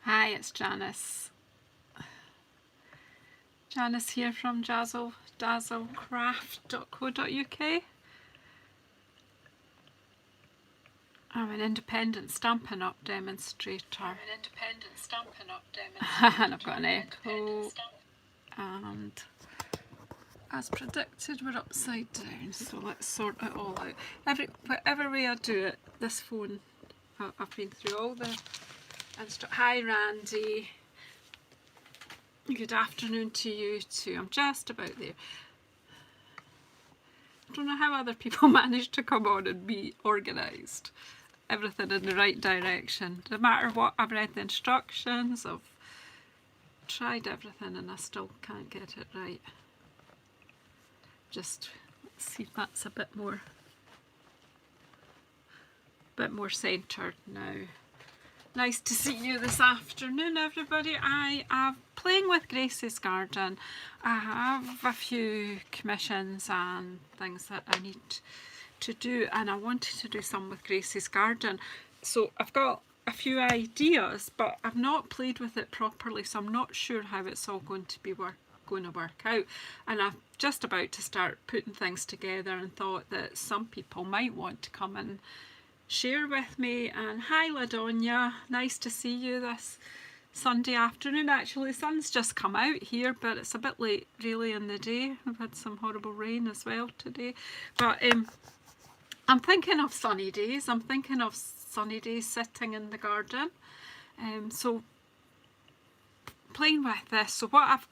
Hi, it's Janice. Janice here from dazzlecraft.co.uk. I'm an independent Stampin' Up demonstrator. And I've got an echo. And as predicted, we're upside down. So let's sort it all out. Whatever way I do it, this phone, I've been through all the Hi, Randy. Good afternoon to you too. I'm just about there. I don't know how other people manage to come on and be organised. Everything in the right direction. No matter what, I've read the instructions, I've tried everything and I still can't get it right. Just let's see if that's a bit more centred now. Nice to see you this afternoon, everybody. I am playing with Gracie's garden. I have a few commissions and things that I need to do, and I wanted to do some with Gracie's garden. So I've got a few ideas, but I've not played with it properly, so I'm not sure how it's all going to work out. And I'm just about to start putting things together and thought that some people might want to come and share with me. And hi Ladonia, nice to see you this Sunday afternoon. Actually, the sun's just come out here, but it's a bit late really in the day. We've had some horrible rain as well today, but I'm thinking of sunny days. I'm thinking of sunny days sitting in the garden. So playing with this. So what I've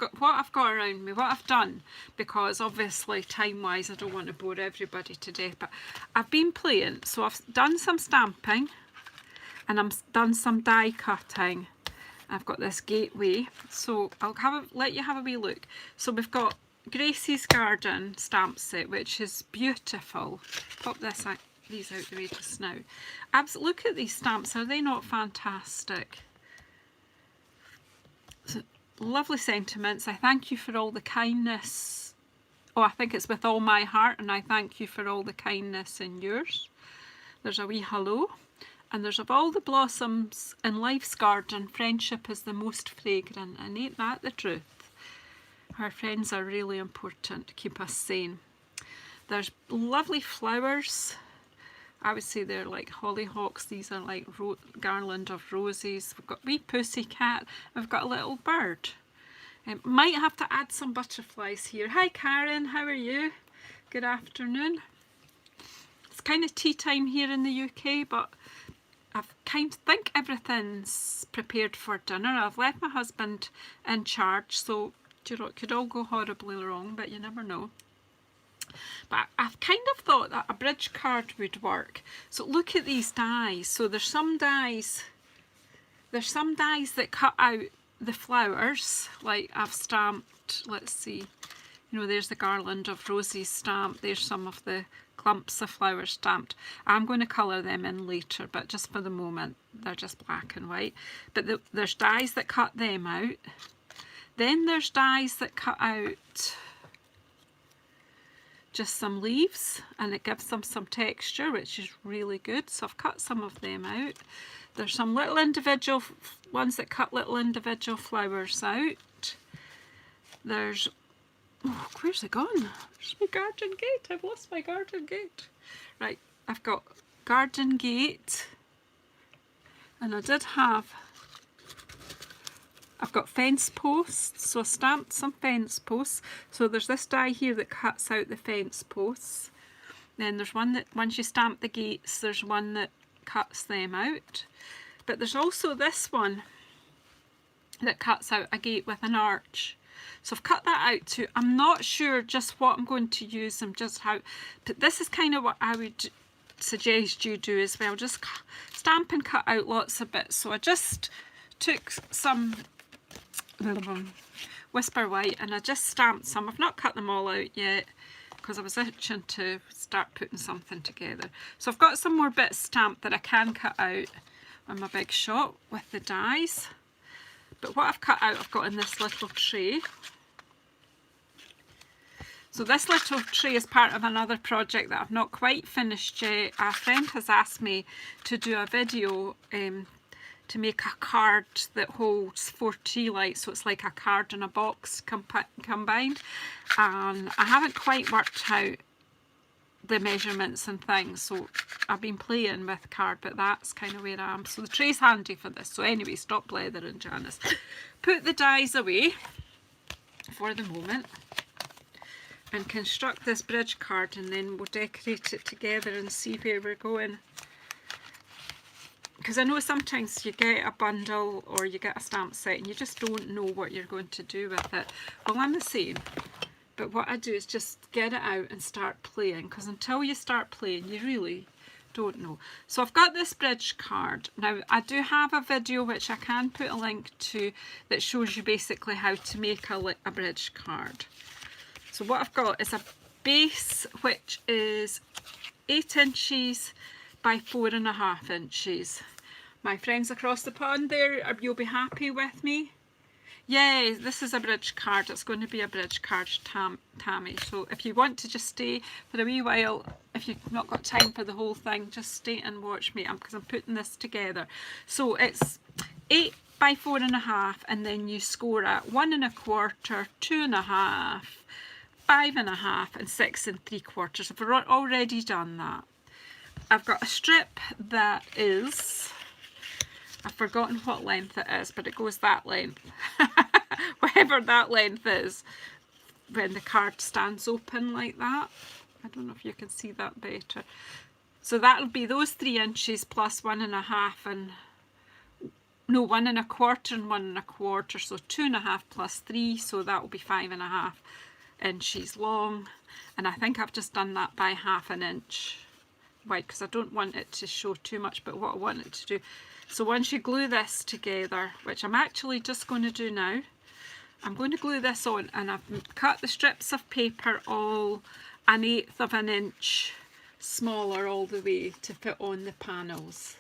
got around me, what I've done, because obviously time-wise I don't want to bore everybody to death, but I've been playing. So I've done some stamping and I've done some die cutting. I've got this gateway, so I'll let you have a wee look. So we've got Gracie's Garden stamp set, which is beautiful. Pop these out the way just now. Look at these stamps, are they not fantastic? So, lovely sentiments. I thank you for all the kindness. Oh, I think it's with all my heart, and I thank you for all the kindness in yours. There's a wee hello. And there's of all the blossoms in life's garden, friendship is the most fragrant, and ain't that the truth? Our friends are really important to keep us sane. There's lovely flowers. I would say they're like hollyhocks. These are like garland of roses. We've got wee pussycat. We've got a little bird. Might have to add some butterflies here. Hi Karen, how are you? Good afternoon. It's kind of tea time here in the UK, but I think everything's prepared for dinner. I've left my husband in charge, so it could all go horribly wrong, but you never know. But I've kind of thought that a bridge card would work. So look at these dies. So there's some dies that cut out the flowers, like I've stamped. Let's see, there's the garland of roses stamped. There's some of the clumps of flowers stamped. I'm going to colour them in later, but just for the moment they're just black and white. But there's dies that cut them out. Then there's dies that cut out just some leaves, and it gives them some texture, which is really good. So I've cut some of them out. There's some little individual ones that cut little individual flowers out. There's, oh, where's it gone? There's my garden gate. I've lost my garden gate. Right, I've got garden gate, and I've got fence posts, so I stamped some fence posts. So there's this die here that cuts out the fence posts. Then there's one that, once you stamp the gates, there's one that cuts them out. But there's also this one that cuts out a gate with an arch. So I've cut that out too. I'm not sure just what I'm going to use and just how, but this is kind of what I would suggest you do as well. Just stamp and cut out lots of bits. So I just took some Whisper White and I just stamped some. I've not cut them all out yet because I was itching to start putting something together. So I've got some more bits stamped that I can cut out on my big shot with the dies. But what I've cut out, I've got in this little tray. So this little tray is part of another project that I've not quite finished yet. A friend has asked me to do a video to make a card that holds 4 tree lights, so it's like a card and a box combined. And I haven't quite worked out the measurements and things, so I've been playing with card, but that's kind of where I am. So the tray's handy for this. So anyway, stop blethering, Janice. Put the dies away for the moment and construct this bridge card, and then we'll decorate it together and see where we're going. Because I know sometimes you get a bundle or you get a stamp set and you just don't know what you're going to do with it. Well, I'm the same. But what I do is just get it out and start playing, because until you start playing, you really don't know. So I've got this bridge card. Now, I do have a video which I can put a link to that shows you basically how to make a bridge card. So what I've got is a base which is 8 inches by 4.5 inches. My friends across the pond there, you'll be happy with me. Yeah, this is a bridge card. It's going to be a bridge card, Tammy. So if you want to just stay for a wee while, if you've not got time for the whole thing, just stay and watch me, because I'm putting this together. So it's 8 by 4.5, and then you score at 1 1/4, 2 1/2, 5 1/2, and 6 3/4. I've already done that. I've got a strip that is, I've forgotten what length it is, but it goes that length. Whatever that length is, when the card stands open like that. I don't know if you can see that better. So that'll be those 3 inches plus 1 1/2 and, no, 1 1/4 and 1 1/4. So 2 1/2 plus 3, so that will be 5 1/2 inches long. And I think I've just done that by 1/2 inch wide, because I don't want it to show too much, but what I want it to do. So once you glue this together, which I'm actually just going to do now, I'm going to glue this on, and I've cut the strips of paper all 1/8 of an inch smaller all the way to fit on the panels.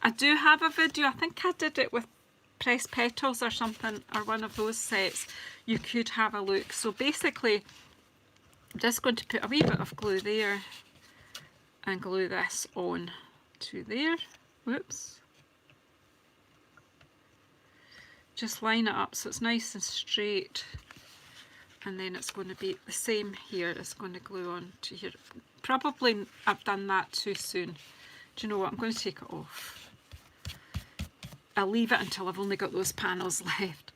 I do have a video, I think I did it with Pressed Petals or something, or one of those sets. You could have a look. So basically, I'm just going to put a wee bit of glue there and glue this on to there. Whoops. Just line it up so it's nice and straight, and then it's going to be the same here. It's going to glue on to here. Probably I've done that too soon. Do you know what? I'm going to take it off. I'll leave it until I've only got those panels left.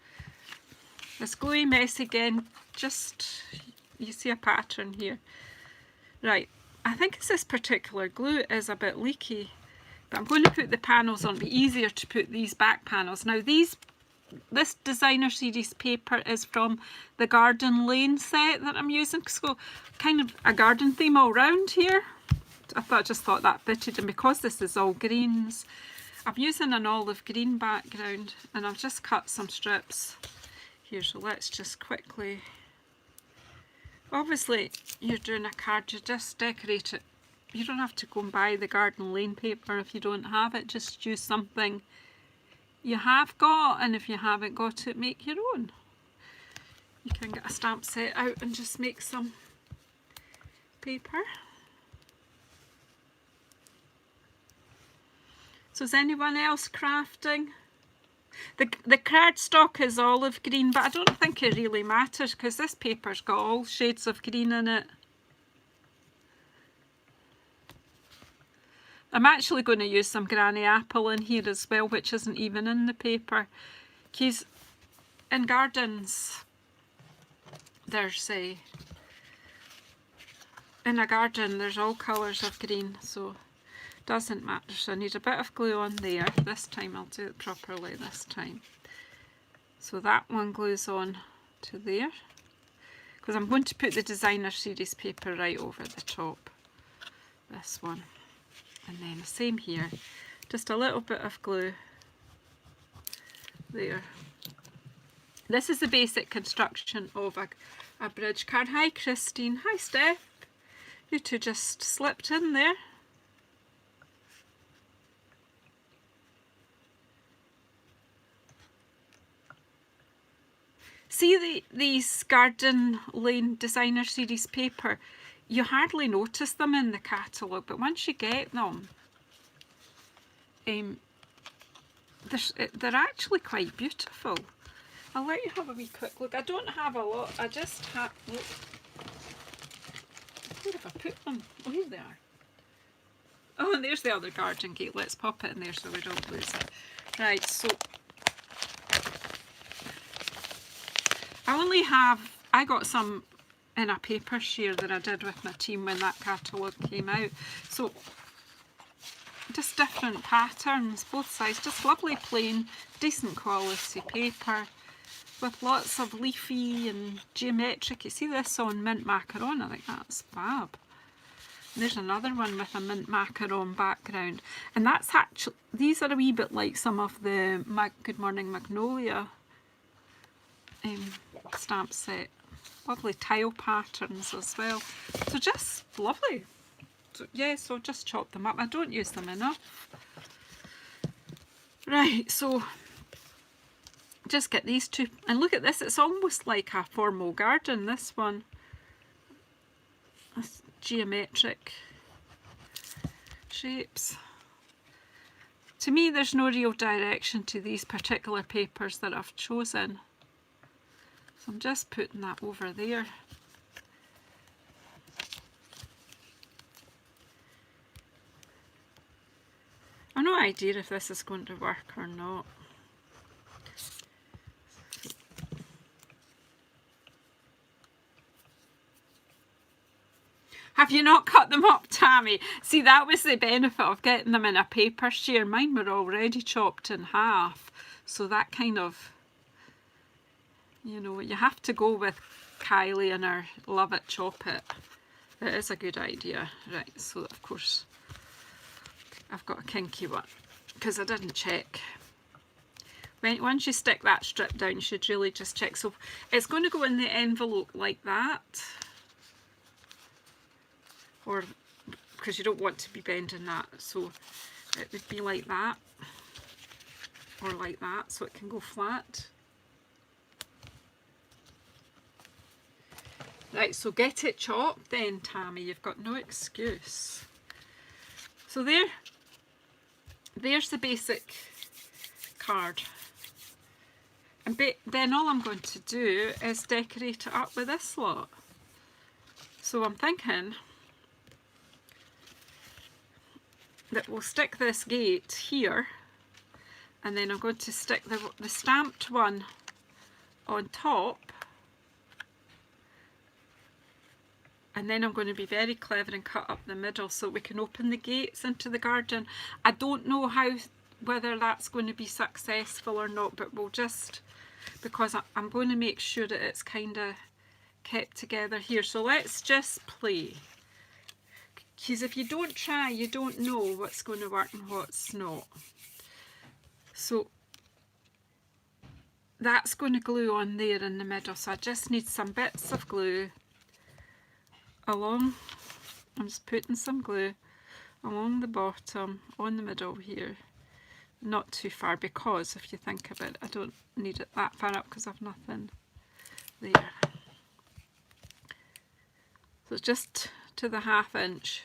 This gluey mess again, just, you see a pattern here. Right, I think it's this particular glue is a bit leaky, but I'm going to put the panels on. It'll be easier to put these back panels. Now this designer series paper is from the Garden Lane set that I'm using, so kind of a garden theme all round here. I just thought that fitted, and because this is all greens, I'm using an olive green background, and I've just cut some strips here. So let's just quickly, obviously you're doing a card, you just decorate it. You don't have to go and buy the Garden Lane paper if you don't have it. Just use something you have got, and if you haven't got it, make your own. You can get a stamp set out and just make some paper. So is anyone else crafting? The cardstock is olive green, but I don't think it really matters because this paper's got all shades of green in it. I'm actually going to use some Granny Apple in here as well, which isn't even in the paper. Because in gardens, there's in a garden there's all colours of green, so it doesn't matter. So I need a bit of glue on there. This time I'll do it properly this time. So that one glues on to there, because I'm going to put the designer series paper right over the top. This one. And then the same here, just a little bit of glue there. This is the basic construction of a bridge card. Hi Christine, hi Steph. You two just slipped in there. See these Garden Lane designer series paper, you hardly notice them in the catalogue, but once you get them, they're actually quite beautiful. I'll let you have a wee quick look. I don't have a lot, I just have, look. Where have I put them? Oh, here they are. Oh, and there's the other garden gate. Let's pop it in there so we don't lose it. Right, so I got some in a paper share that I did with my team when that catalogue came out. So just different patterns, both sides, just lovely plain, decent quality paper with lots of leafy and geometric. You see this on mint macaron, I think that's fab. And there's another one with a mint macaron background. And that's actually, these are a wee bit like some of the Good Morning Magnolia stamp set. Lovely tile patterns as well. So just lovely. So, yeah, so just chop them up. I don't use them enough. Right, so just get these two. And look at this, it's almost like a formal garden, this one. This geometric shapes. To me, there's no real direction to these particular papers that I've chosen. So I'm just putting that over there. I've no idea if this is going to work or not. Have you not cut them up, Tammy? See, that was the benefit of getting them in a paper share. Mine were already chopped in half. So that kind of, you know, you have to go with Kylie and her love it, chop it. It is a good idea. Right, so of course I've got a kinky one because I didn't check. Once you stick that strip down, you should really just check. So it's going to go in the envelope like that. Or because you don't want to be bending that, so it would be like that or like that, so it can go flat. Right, so get it chopped then, Tammy, you've got no excuse. So there's the basic card, and then all I'm going to do is decorate it up with this lot. So I'm thinking that we'll stick this gate here, and then I'm going to stick the stamped one on top, and then I'm going to be very clever and cut up the middle so we can open the gates into the garden. I don't know whether that's going to be successful or not, but we'll just, because I'm going to make sure that it's kind of kept together here. So let's just play. Because if you don't try, you don't know what's going to work and what's not. So that's going to glue on there in the middle. So I just need some bits of glue along. I'm just putting some glue along the bottom, on the middle here. Not too far, because if you think about it, I don't need it that far up because I've nothing there. So it's just to the 1/2 inch.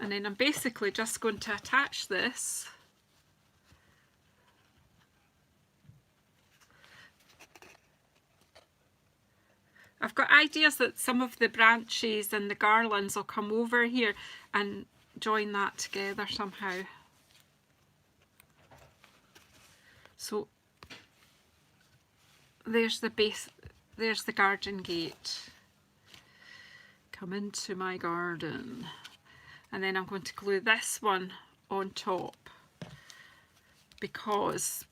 And then I'm basically just going to attach this I've got ideas that some of the branches and the garlands will come over here and join that together somehow. So there's the base, there's the garden gate. Come into my garden. And then I'm going to glue this one on top, because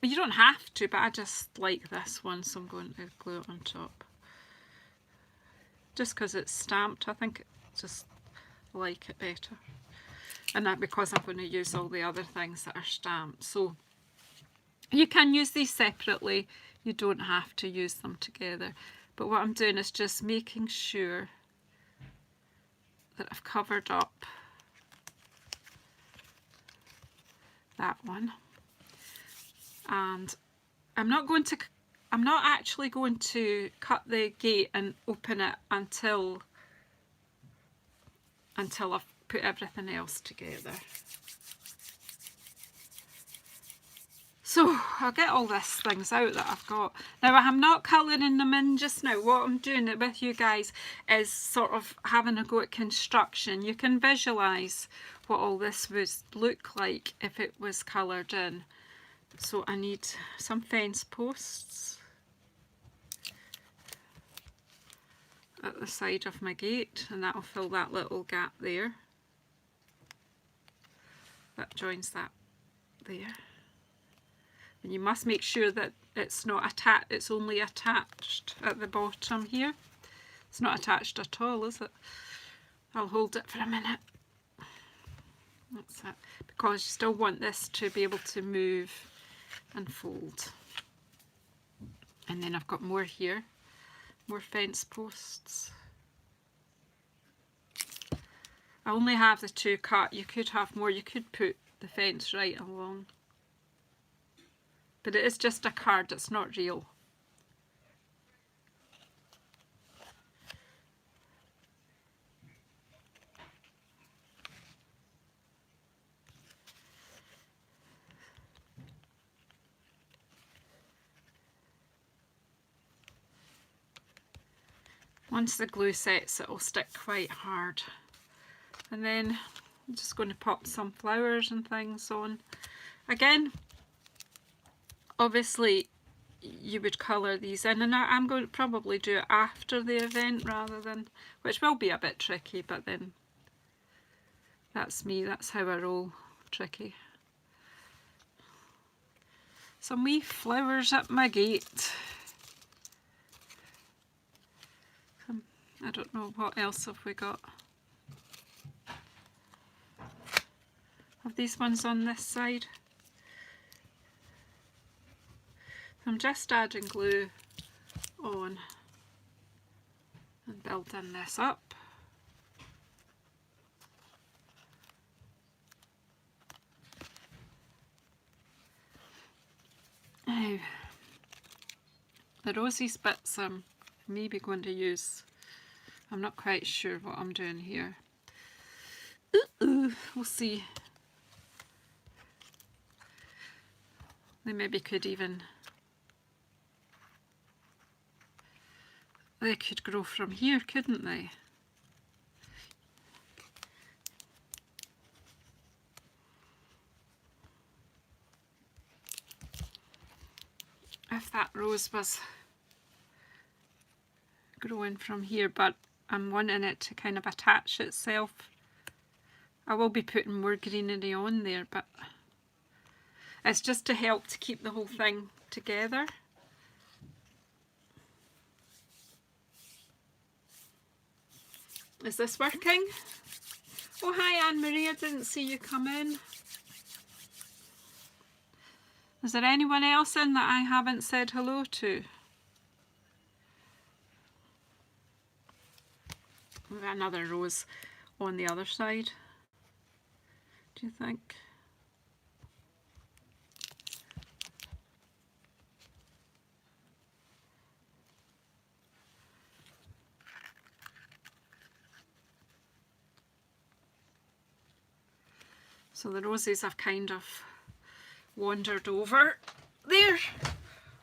you don't have to, but I just like this one, so I'm going to glue it on top. Just because it's stamped, I think I just like it better. And that because I'm going to use all the other things that are stamped. So you can use these separately, you don't have to use them together. But what I'm doing is just making sure that I've covered up that one. And I'm not actually going to cut the gate and open it until until I've put everything else together. So I'll get all these things out that I've got. Now I'm not colouring them in just now. What I'm doing with you guys is sort of having a go at construction. You can visualise what all this would look like if it was coloured in. So I need some fence posts at the side of my gate, and that'll fill that little gap there. That joins that there. And you must make sure that it's not attached, it's only attached at the bottom here. It's not attached at all, is it? I'll hold it for a minute. That's it. Because you still want this to be able to move and fold. And then I've got more here, more fence posts. I only have the 2 cut. You could have more, you could put the fence right along. But it is just a card, it's not real. Once the glue sets, it will stick quite hard. And then I'm just going to pop some flowers and things on. Again, obviously you would colour these in, and I'm going to probably do it after the event rather than, which will be a bit tricky, but then that's me, that's how I roll, tricky. Some wee flowers at my gate. I don't know, what else have we got? Have these ones on this side? I'm just adding glue on and building this up. Now, the roses bits I'm maybe going to use. I'm not quite sure what I'm doing here. We'll see. They maybe could even, they could grow from here, couldn't they? If that rose was growing from here, but I'm wanting it to kind of attach itself. I will be putting more greenery on there, but it's just to help to keep the whole thing together. Is this working? Oh, hi Anne-Marie, I didn't see you come in. Is there anyone else in that I haven't said hello to? Maybe another rose on the other side, do you think? So the roses have kind of wandered over there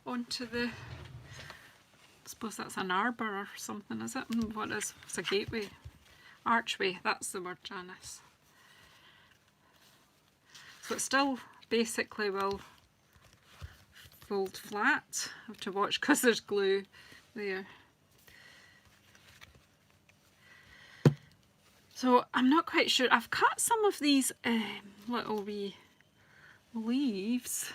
onto the, I suppose that's an arbour or something, is it? What is, it's a gateway, archway, that's the word, Janice. So it still basically will fold flat. I have to watch because there's glue there. So I'm not quite sure. I've cut some of these little wee leaves.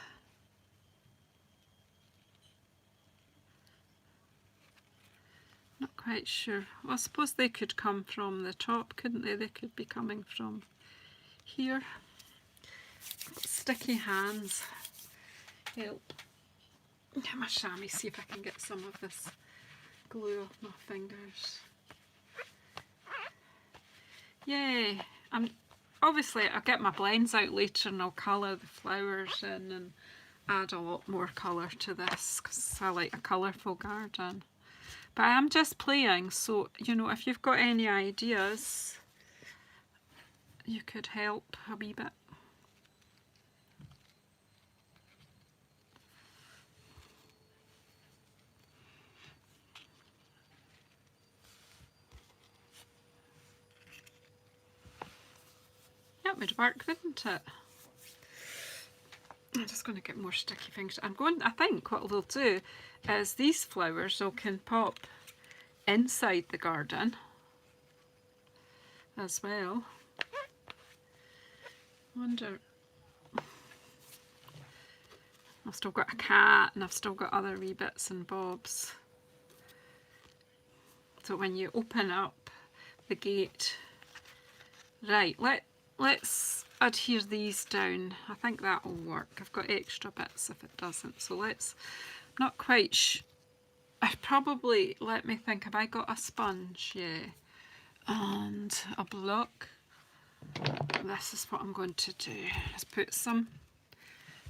Not quite sure. Well, I suppose they could come from the top, couldn't they? They could be coming from here. Sticky hands. Help. Get my chamois, see if I can get some of this glue off my fingers. Yay! Obviously I'll get my blends out later and I'll colour the flowers in and add a lot more colour to this because I like a colourful garden. But I am just playing, so you know, if you've got any ideas, you could help a wee bit. That would work, wouldn't it? I'm just going to get more sticky things. I think what we'll do is these flowers can pop inside the garden as well. Wonder, I've still got a cat and I've still got other wee bits and bobs. So when you open up the gate, right, let's adhere these down. I think that will work. I've got extra bits if it doesn't. So let's, not quite I probably, let me think, have I got a sponge? Yeah. And a block. This is what I'm going to do, is put some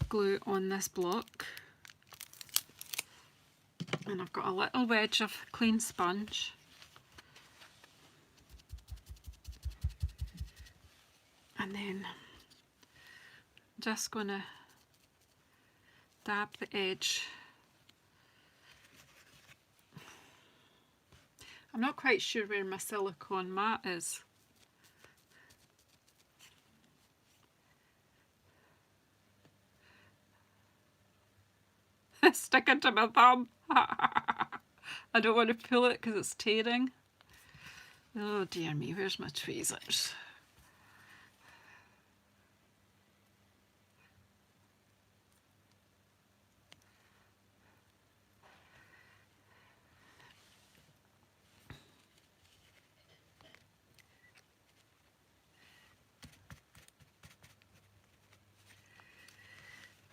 glue on this block. And I've got a little wedge of clean sponge. And then I'm just going to dab the edge. I'm not quite sure where my silicone mat is. Sticking to my thumb. I don't want to pull it because it's tearing. Oh dear me, where's my tweezers?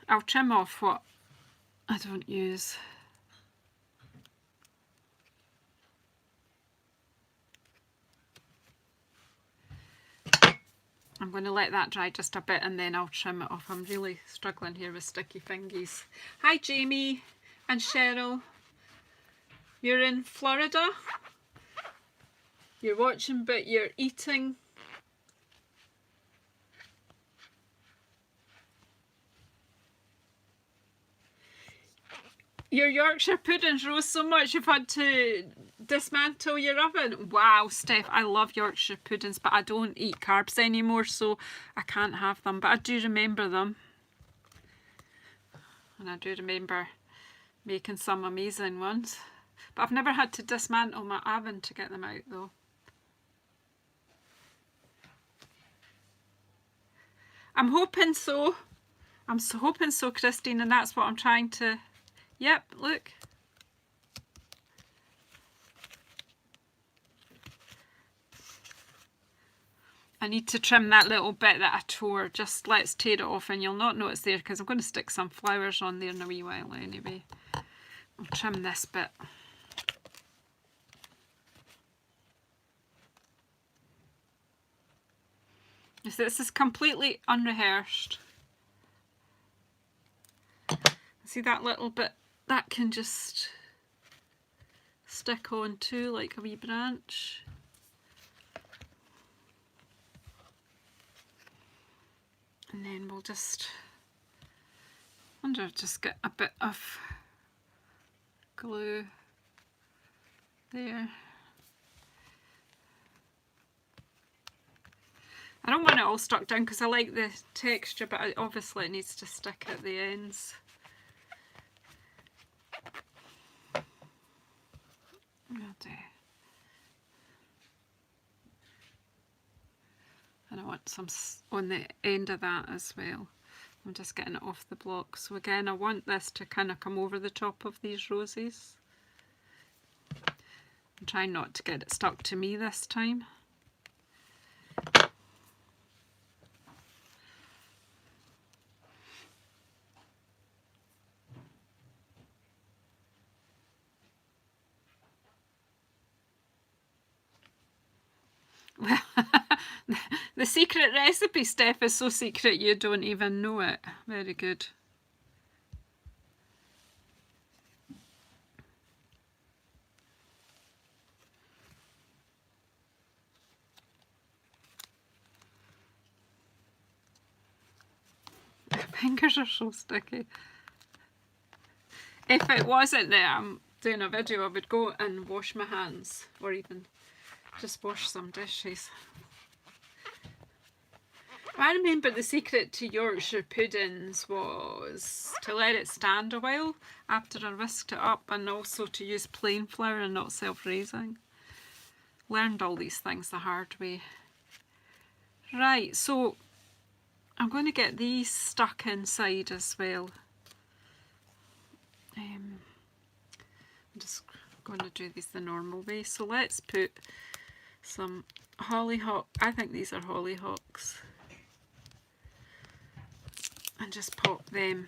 I'll trim off what I don't use. I'm going to let that dry just a bit and then I'll trim it off. I'm really struggling here with sticky fingies. Hi Jamie and Cheryl. You're in Florida? You're watching but you're eating. Your Yorkshire puddings rose so much you've had to dismantle your oven. Wow, Steph, I love Yorkshire puddings, but I don't eat carbs anymore, so I can't have them. But I do remember them. And I do remember making some amazing ones. But I've never had to dismantle my oven to get them out, though. I'm hoping so. I'm so hoping so, Christine, and that's what I'm trying to... Yep, look. I need to trim that little bit that I tore. Just let's tear it off and you'll not know it's there because I'm going to stick some flowers on there in a wee while anyway. I'll trim this bit. This is completely unrehearsed. See that little bit? That can just stick on too, like a wee branch. And then we'll just, I wonder if just get a bit of glue there. I don't want it all stuck down because I like the texture, but obviously it needs to stick at the ends. And I want some on the end of that as well. I'm just getting it off the block. So again, I want this to kind of come over the top of these roses. I'm trying not to get it stuck to me this time. Well, the secret recipe, Steph, is so secret you don't even know it. Very good. fingers are so sticky. If it wasn't that I'm doing a video, I would go and wash my hands, or even just wash some dishes. I remember the secret to Yorkshire puddings was to let it stand a while after I whisked it up, and also to use plain flour and not self-raising. Learned all these things the hard way. Right, so I'm going to get these stuck inside as well. I'm just going to do these the normal way. So let's put some hollyhock. I think these are hollyhocks. And just pop them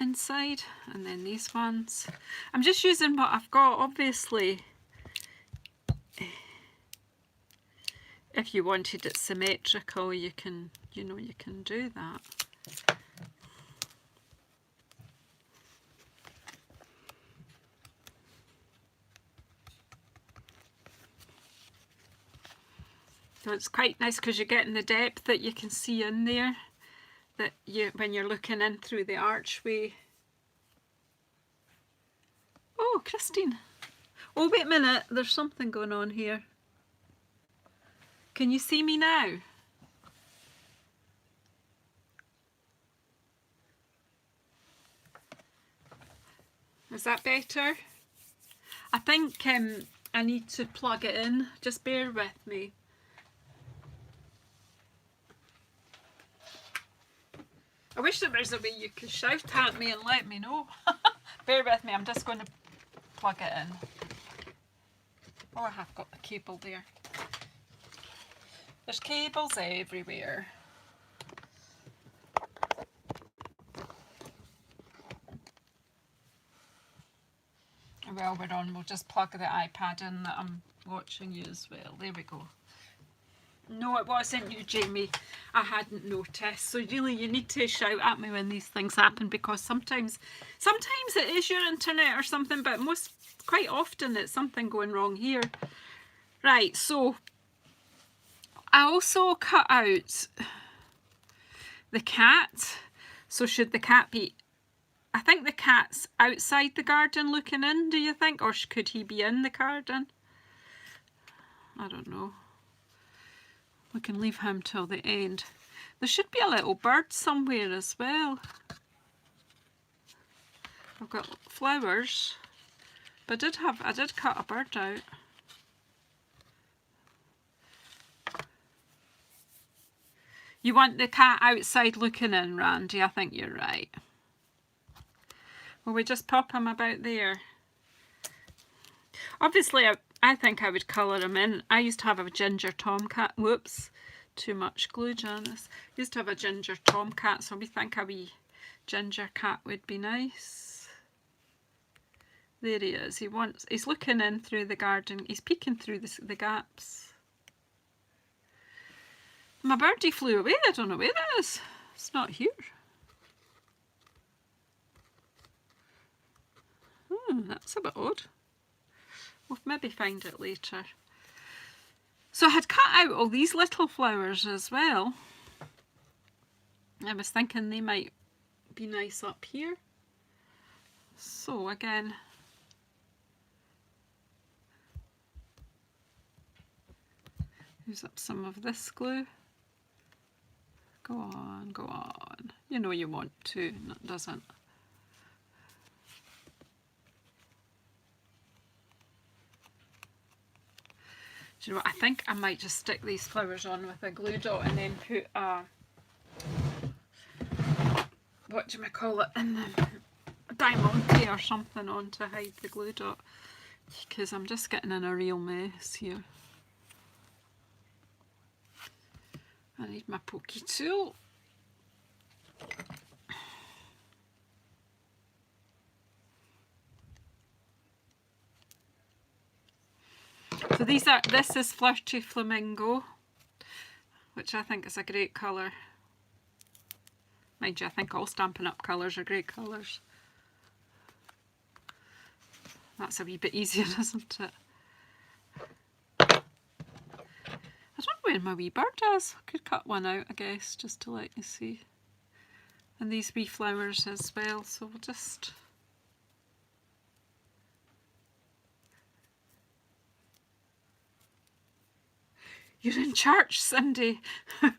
inside, and then these ones. I'm just using what I've got. Obviously, if you wanted it symmetrical, you can, you know, you can do that. So it's quite nice because you're getting the depth that you can see in there, that you, when you're looking in through the archway. Oh, Christine. Oh, wait a minute. There's something going on here. Can you see me now? Is that better? I think I need to plug it in. Just bear with me. I wish there was a way you could shout at me and let me know. Bear with me, I'm just going to plug it in. Oh, I have got the cable there. There's cables everywhere. Well, we're on, we'll just plug the iPad in that I'm watching you as well. There we go. No, it wasn't you, Jamie. I hadn't noticed. So really, you need to shout at me when these things happen, because sometimes it is your internet or something, but quite often it's something going wrong here. Right, so I also cut out the cat. So should the cat be, I think the cat's outside the garden looking in, do you think? Or could he be in the garden? I don't know. We can leave him till the end. There should be a little bird somewhere as well. I've got flowers, but I did cut a bird out. You want the cat outside looking in, Randy? I think you're right. Will we just pop him about there? Obviously, I think I would colour him in. I used to have a ginger tomcat. Whoops, too much glue, Janice. Used to have a ginger tomcat, so we think a wee ginger cat would be nice. There he is. He's looking in through the garden. He's peeking through the gaps. My birdie flew away. I don't know where it is. It's not here. That's a bit odd. We'll maybe find it later. So I had cut out all these little flowers as well. I was thinking they might be nice up here. So again, use up some of this glue. Go on, go on. You know you want to, and it doesn't. Do you know what? I think I might just stick these flowers on with a glue dot and then put a, what do you call it, in the diamante or something on to hide the glue dot, because I'm just getting in a real mess here. I need my pokey tool. So this is Flirty Flamingo, which I think is a great colour. Mind you, I think all Stampin' Up colours are great colours. That's a wee bit easier, isn't it? where my wee bird is. I could cut one out, I guess, just to let you see. And these wee flowers as well, so we'll just... You're in church, Cindy. I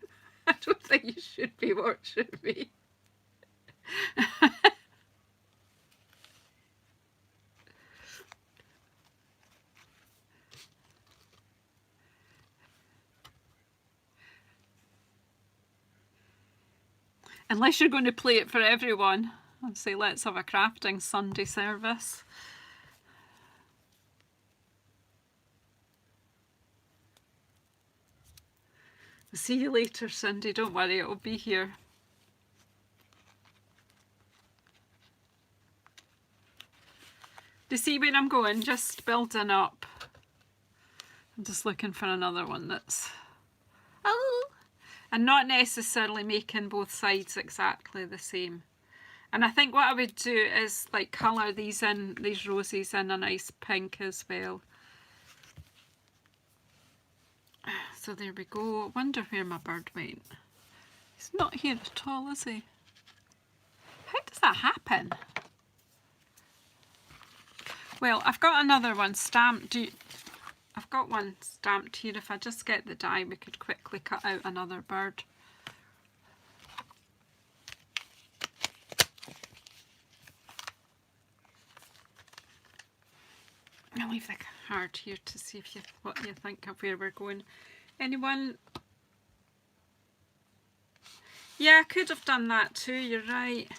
don't think you should be watching me. Unless you're going to play it for everyone and say, let's have a crafting Sunday service. See you later, Cindy. Don't worry, it'll be here. Do you see where I'm going? Just building up. I'm just looking for another one that's... Oh! And not necessarily making both sides exactly the same. And I think what I would do is like colour these roses in a nice pink as well. So there we go. I wonder where my bird went. He's not here at all, is he? How does that happen? Well, I've got another one stamped. I've got one stamped here. If I just get the die, we could quickly cut out another bird. I'll leave the card here to see if what you think of where we're going. Anyone? Yeah, I could have done that too, you're right.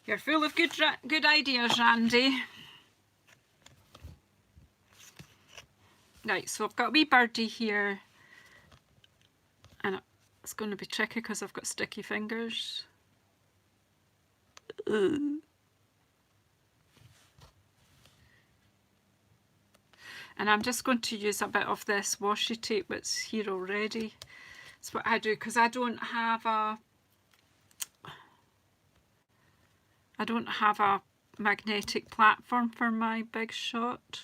You're full of good ideas, Randy. Right, so I've got a wee birdie here. And it's going to be tricky because I've got sticky fingers. Ugh. And I'm just going to use a bit of this washi tape that's here already. That's what I do because I don't have a magnetic platform for my big shot.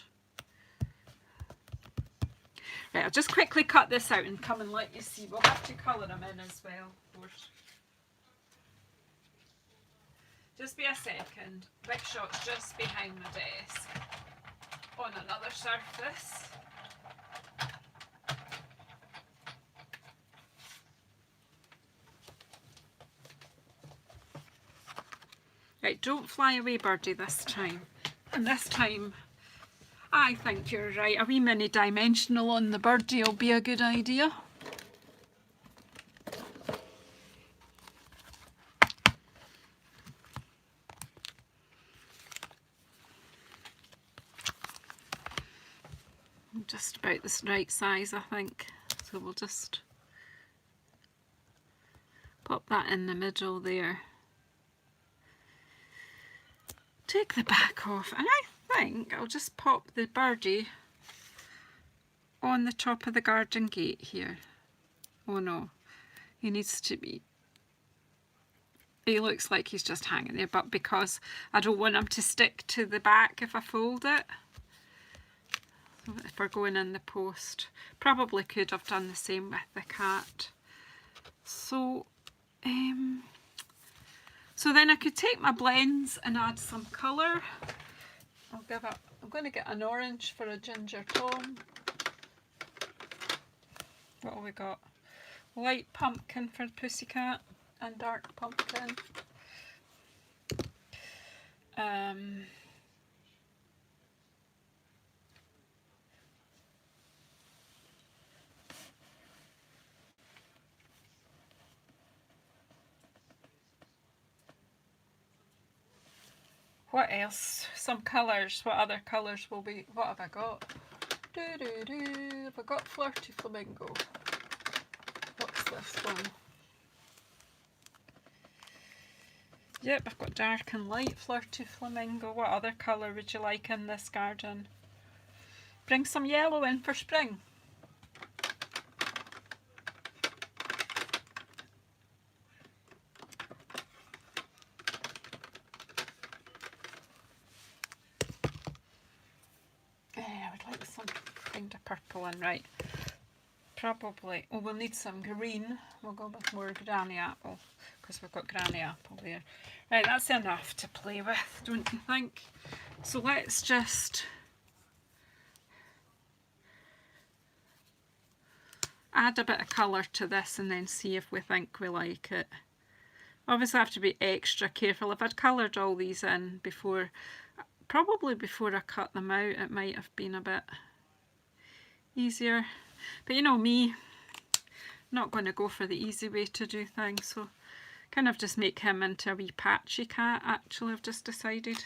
Right, I'll just quickly cut this out and come and let you see. We'll have to colour them in as well, of course. Just be a second. Big shot's just behind my desk on another surface. Right, don't fly away, birdie, this time. And this time, I think you're right. A wee mini dimensional on the birdie will be a good idea. Just about this right size, I think. So we'll just pop that in the middle there. Take the back off, and I think I'll just pop the birdie on the top of the garden gate here. Oh no, he needs to be, he looks like he's just hanging there, but because I don't want him to stick to the back if I fold it. So if we're going in the post, probably could have done the same with the cat. So so then I could take my blends and add some colour. I'm going to get an orange for a ginger tom. What have we got? Light pumpkin for pussycat and dark pumpkin. What else? Some colours. What other colours will be? What have I got? Have I got Flirty Flamingo? What's this one? Yep, I've got dark and light Flirty Flamingo. What other colour would you like in this garden? Bring some yellow in for spring. kind of purple in, right? Probably, oh, we'll need some green. We'll go with more granny apple because we've got granny apple there. Right, that's enough to play with, don't you think? So let's just add a bit of colour to this and then see if we think we like it. Obviously I have to be extra careful. If I'd coloured all these in before, probably before I cut them out, it might have been a bit easier. But you know me, not going to go for the easy way to do things, so kind of just make him into a wee patchy cat, actually, I've just decided.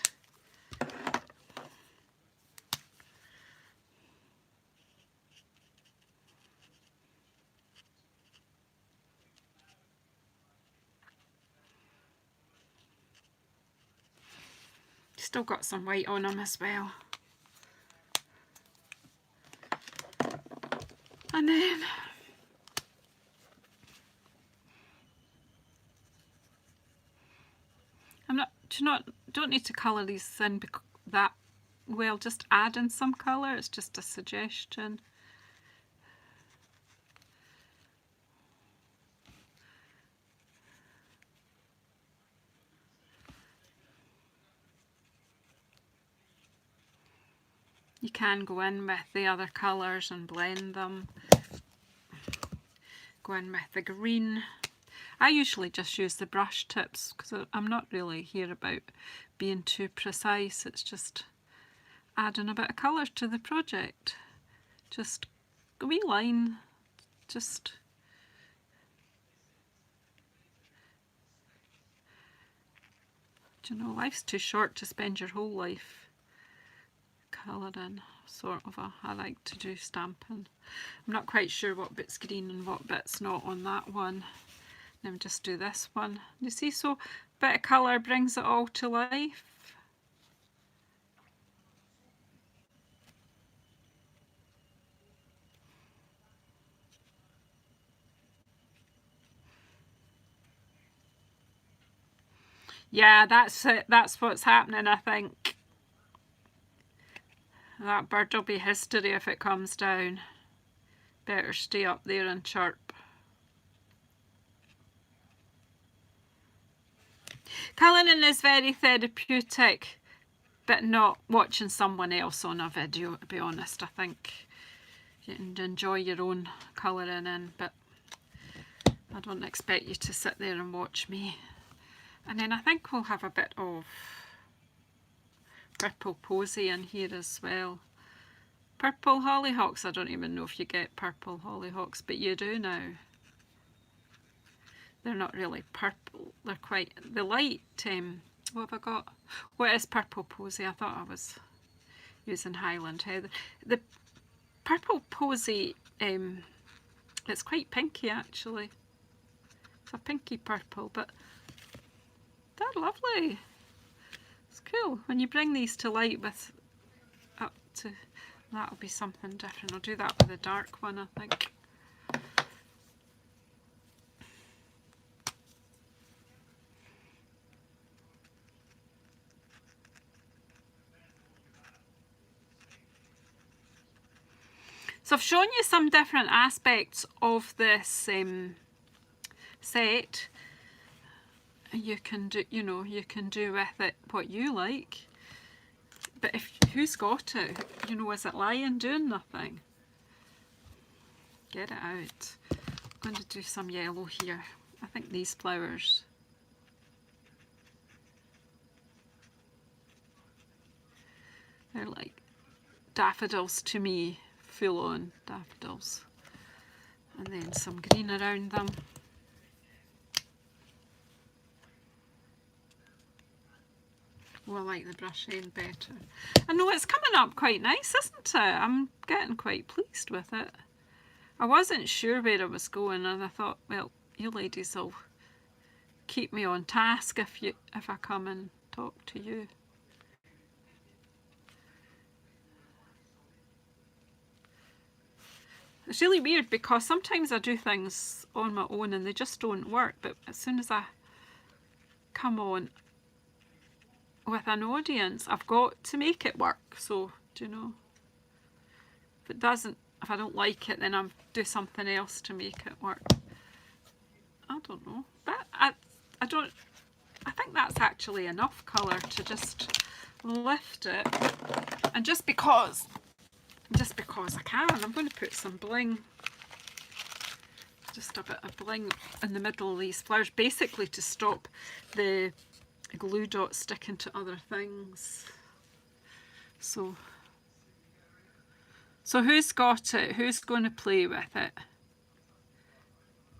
Still got some white on him as well. And then don't need to colour these in that well, just add in some colour, it's just a suggestion. You can go in with the other colours and blend them. Go in with the green. I usually just use the brush tips because I'm not really here about being too precise. It's just adding a bit of colour to the project. Just a wee line. Just do you know, life's too short to spend your whole life colouring. Sort of I like to do stamping. I'm not quite sure what bit's green and what bit's not on that one. Then just do this one. You see, so a bit of colour brings it all to life. Yeah, that's it. That's what's happening, I think. That bird will be history if it comes down. Better stay up there and chirp. Colouring is very therapeutic, but not watching someone else on a video, to be honest. I think you can enjoy your own colouring in, but I don't expect you to sit there and watch me. And then I think we'll have a bit of purple posy in here as well. Purple hollyhocks, I don't even know if you get purple hollyhocks, but you do now. They're not really purple, they're quite, the light, what have I got? What is purple posy? I thought I was using Highland Heather. The purple posy, it's quite pinky actually. It's a pinky purple, but they're lovely. It's cool. When you bring these to light with up to, that'll be something different. I'll do that with a dark one, I think. So I've shown you some different aspects of this set. You can do, you know, you can do with it what you like. But if who's got it? You know, is it lying doing nothing? Get it out. I'm going to do some yellow here. I think these flowers. They're like daffodils to me. Full on daffodils, and then some green around them. Oh, I like the brush end better. I know it's coming up quite nice, isn't it? I'm getting quite pleased with it. I wasn't sure where I was going, and I thought, well, you ladies will keep me on task if I come and talk to you. It's really weird because sometimes I do things on my own and they just don't work, but as soon as I come on with an audience, I've got to make it work. So, do you know? If it doesn't, if I don't like it, then I'll do something else to make it work. I don't know. But I think that's actually enough colour to just lift it. And just because I can, I'm going to put some bling, just a bit of bling in the middle of these flowers, basically to stop the glue dots sticking to other things. So who's got it? Who's going to play with it?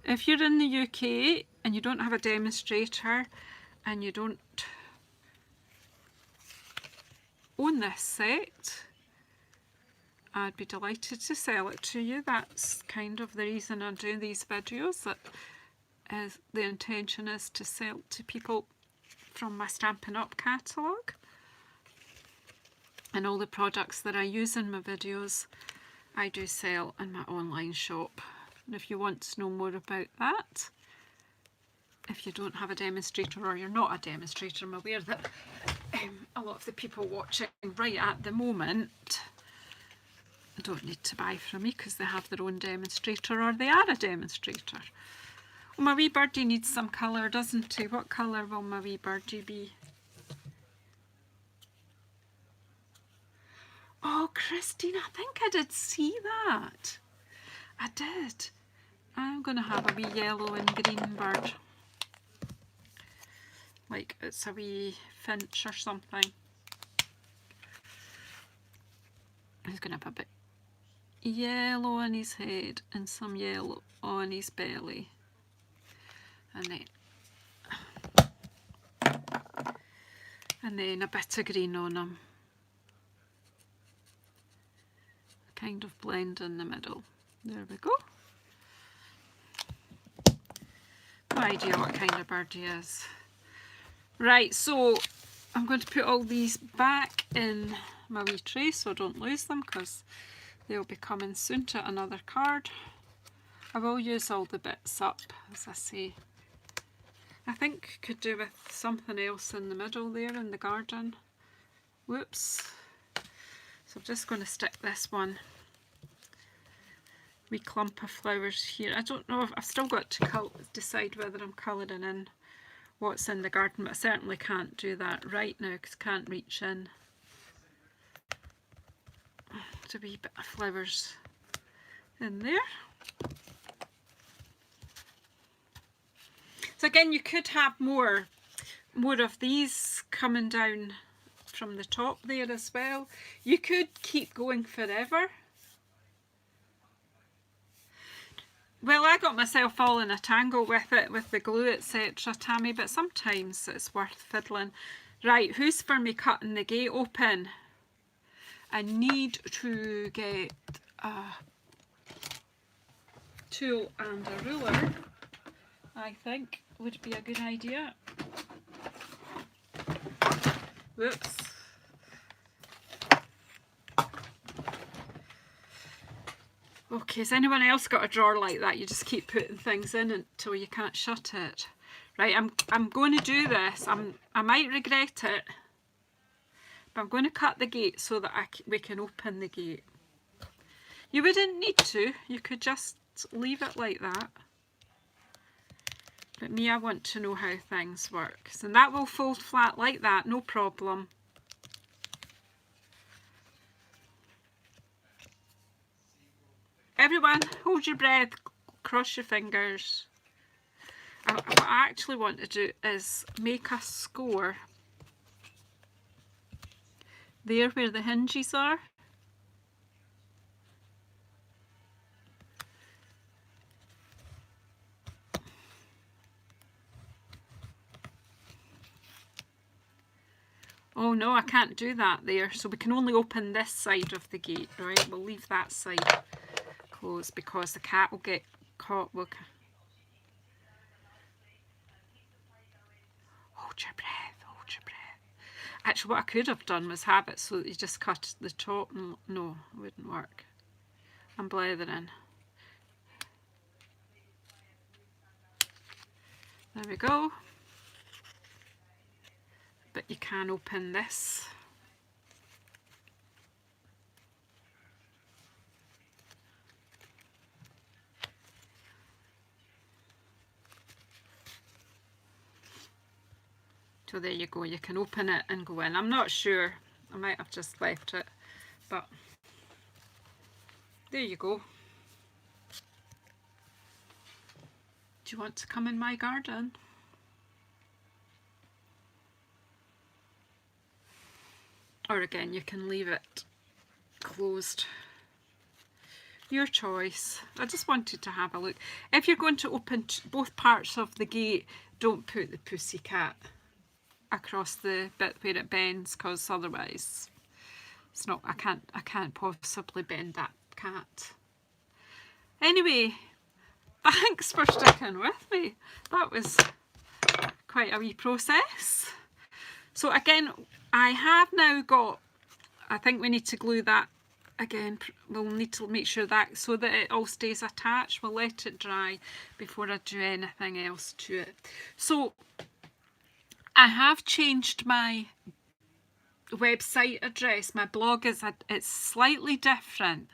If you're in the UK and you don't have a demonstrator and you don't own this set, I'd be delighted to sell it to you. That's kind of the reason I'm doing these videos, that is, the intention is to sell to people from my Stampin' Up catalogue. And all the products that I use in my videos, I do sell in my online shop. And if you want to know more about that, if you don't have a demonstrator or you're not a demonstrator, I'm aware that a lot of the people watching right at the moment don't need to buy from me because they have their own demonstrator or they are a demonstrator. Well, my wee birdie needs some colour, doesn't he? What colour will my wee birdie be? Oh, Christine, I think I did see that. I did. I'm going to have a wee yellow and green bird. Like it's a wee finch or something. He's going to have a bit yellow on his head and some yellow on his belly. And then a bit of green on him. Kind of blend in the middle. There we go. No idea what kind of bird he is. Right, so I'm going to put all these back in my wee tray so I don't lose them because they'll be coming soon to another card. I will use all the bits up, as I say. I think could do with something else in the middle there in the garden. Whoops. So I'm just going to stick this one wee clump of flowers here. I don't know if I've still got to decide whether I'm colouring in what's in the garden, but I certainly can't do that right now because I can't reach in. There's a wee bit of flowers in there. So again, you could have more of these coming down from the top there as well. You could keep going forever. Well, I got myself all in a tangle with it, with the glue, etc., Tammy, but sometimes it's worth fiddling. Right, who's for me cutting the gate open? I need to get a tool and a ruler, I think would be a good idea. Whoops. Okay, has anyone else got a drawer like that? You just keep putting things in until you can't shut it. Right, I'm going to do this. I might regret it, but I'm going to cut the gate so that we can open the gate. You wouldn't need to. You could just leave it like that. But me, I want to know how things work. So that will fold flat like that, no problem. Everyone, hold your breath, cross your fingers. What I actually want to do is make a score there where the hinges are. Oh no, I can't do that there, so we can only open this side of the gate, right? We'll leave that side closed because the cat will get caught. Hold your breath, hold your breath. Actually, what I could have done was have it so that you just cut the top. No, it wouldn't work. I'm blethering. There we go. But you can open this. So there you go, you can open it and go in. I'm not sure, I might have just left it, but there you go. Do you want to come in my garden? Or again, you can leave it closed. Your choice. I just wanted to have a look. If you're going to open both parts of the gate, don't put the pussycat across the bit where it bends, because otherwise it's not, I can't possibly bend that cat. Anyway, thanks for sticking with me. That was quite a wee process. So again, I have now got, I think we need to glue that again. We'll need to make sure that, so that it all stays attached. We'll let it dry before I do anything else to it. So I have changed my website address. My blog is, it's slightly different.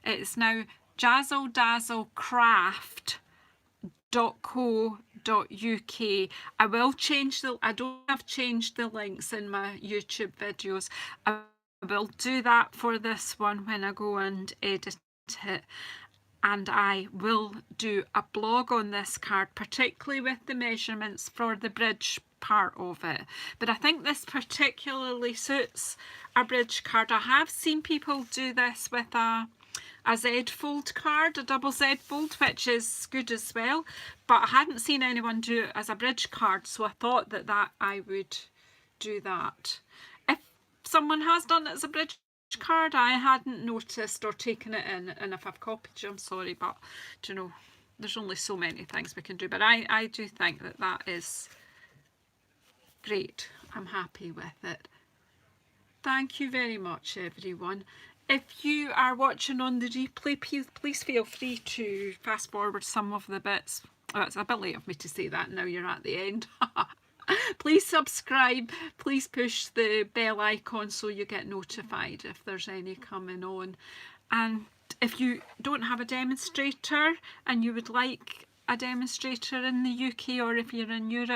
It's now jazzleddazzlecraft.co.uk. I will change the, I don't have changed the links in my YouTube videos. I will do that for this one when I go and edit it, and I will do a blog on this card, particularly with the measurements for the bridge part of it. But I think this particularly suits a bridge card. I have seen people do this with a Z fold card, a double Z fold, which is good as well, but I hadn't seen anyone do it as a bridge card, so I thought that I would do that. If someone has done it as a bridge card, I hadn't noticed or taken it in, and if I've copied you, I'm sorry, but you know, there's only so many things we can do. But I do think that that is great. I'm happy with it. Thank you very much, everyone. If you are watching on the replay, please feel free to fast forward some of the bits. Oh, it's a bit late of me to say that now you're at the end. Please subscribe, please push the bell icon so you get notified if there's any coming on. And if you don't have a demonstrator and you would like a demonstrator in the UK, or if you're in Europe,